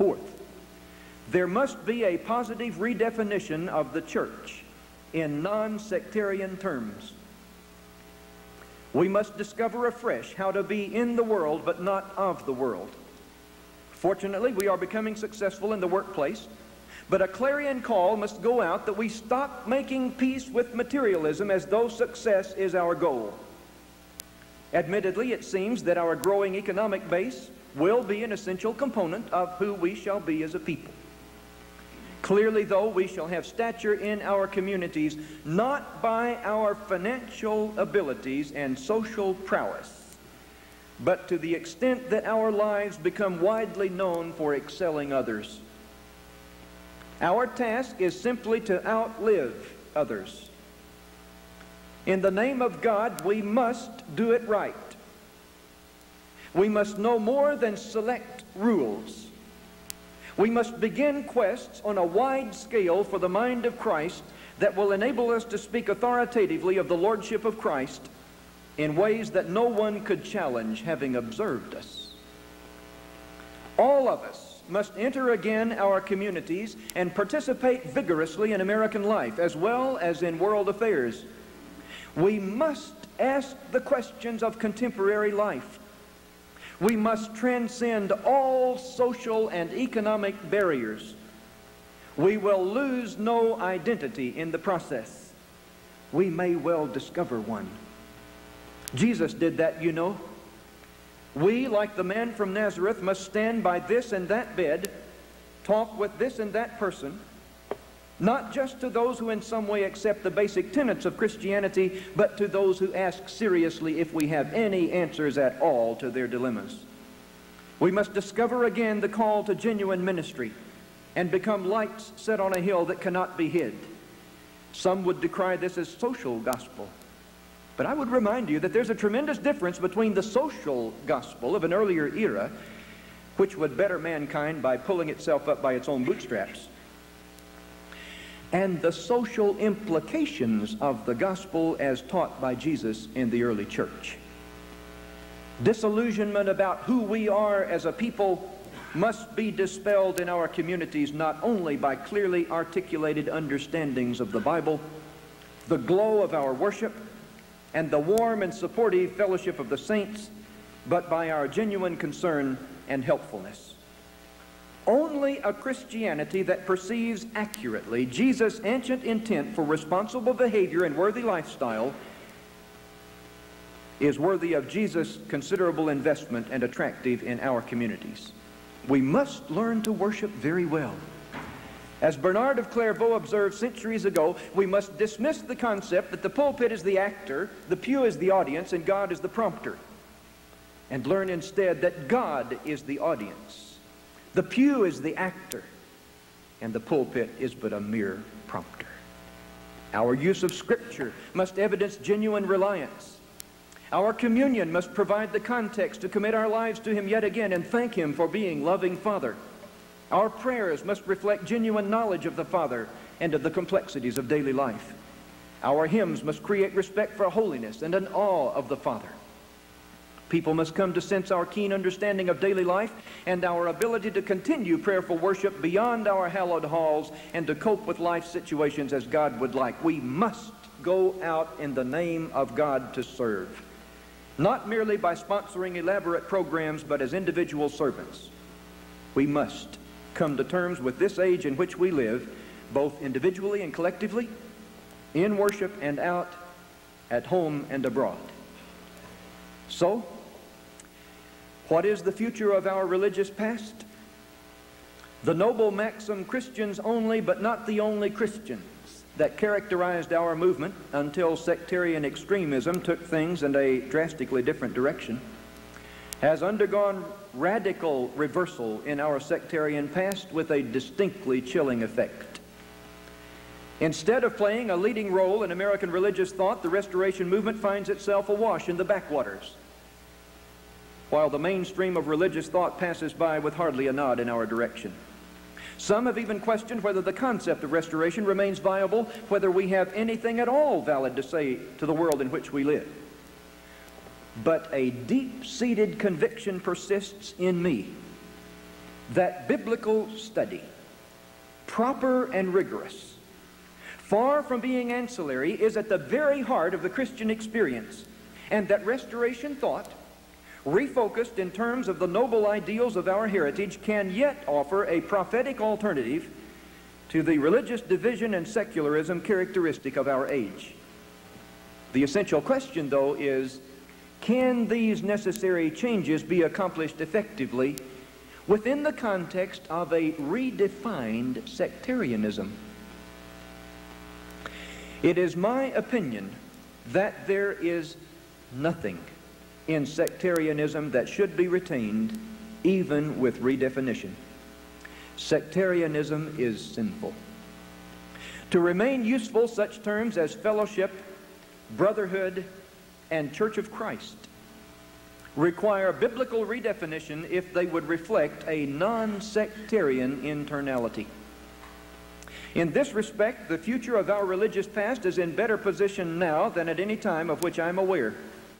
Fourth, there must be a positive redefinition of the church in non-sectarian terms. We must discover afresh how to be in the world but not of the world. Fortunately, we are becoming successful in the workplace, but a clarion call must go out that we stop making peace with materialism as though success is our goal. Admittedly, it seems that our growing economic base will be an essential component of who we shall be as a people. Clearly, though, we shall have stature in our communities not by our financial abilities and social prowess, but to the extent that our lives become widely known for excelling others. Our task is simply to outlive others. In the name of God, we must do it right. We must know more than select rules. We must begin quests on a wide scale for the mind of Christ that will enable us to speak authoritatively of the Lordship of Christ in ways that no one could challenge, having observed us. All of us must enter again our communities and participate vigorously in American life as well as in world affairs. We must ask the questions of contemporary life. We must transcend all social and economic barriers. We will lose no identity in the process. We may well discover one. Jesus did that, you know. We, like the man from Nazareth, must stand by this and that bed, talk with this and that person, not just to those who in some way accept the basic tenets of Christianity, but to those who ask seriously if we have any answers at all to their dilemmas. We must discover again the call to genuine ministry and become lights set on a hill that cannot be hid. Some would decry this as social gospel. But I would remind you that there's a tremendous difference between the social gospel of an earlier era, which would better mankind by pulling itself up by its own bootstraps, and the social implications of the gospel as taught by Jesus in the early church. Disillusionment about who we are as a people must be dispelled in our communities not only by clearly articulated understandings of the Bible, the glow of our worship, and the warm and supportive fellowship of the saints, but by our genuine concern and helpfulness. Only a Christianity that perceives accurately Jesus' ancient intent for responsible behavior and worthy lifestyle is worthy of Jesus' considerable investment and attractive in our communities. We must learn to worship very well. As Bernard of Clairvaux observed centuries ago, we must dismiss the concept that the pulpit is the actor, the pew is the audience, and God is the prompter, and learn instead that God is the audience. The pew is the actor, and the pulpit is but a mere prompter. Our use of Scripture must evidence genuine reliance. Our communion must provide the context to commit our lives to Him yet again and thank Him for being loving Father. Our prayers must reflect genuine knowledge of the Father and of the complexities of daily life. Our hymns must create respect for holiness and an awe of the Father. People must come to sense our keen understanding of daily life and our ability to continue prayerful worship beyond our hallowed halls and to cope with life situations as God would like. We must go out in the name of God to serve, not merely by sponsoring elaborate programs, but as individual servants. We must come to terms with this age in which we live, both individually and collectively, in worship and out, at home and abroad. So, what is the future of our religious past? The noble maxim, Christians only, but not the only Christians, that characterized our movement until sectarian extremism took things in a drastically different direction, has undergone radical reversal in our sectarian past with a distinctly chilling effect. Instead of playing a leading role in American religious thought, the Restoration movement finds itself awash in the backwaters, while the mainstream of religious thought passes by with hardly a nod in our direction. Some have even questioned whether the concept of restoration remains viable, whether we have anything at all valid to say to the world in which we live. But a deep-seated conviction persists in me that biblical study, proper and rigorous, far from being ancillary, is at the very heart of the Christian experience, and that restoration thought, refocused in terms of the noble ideals of our heritage, can yet offer a prophetic alternative to the religious division and secularism characteristic of our age. The essential question, though, is, can these necessary changes be accomplished effectively within the context of a redefined sectarianism? It is my opinion that there is nothing in sectarianism that should be retained, even with redefinition. Sectarianism is sinful. To remain useful, such terms as fellowship, brotherhood, and Church of Christ require biblical redefinition if they would reflect a non-sectarian internality. In this respect, the future of our religious past is in better position now than at any time of which I'm aware.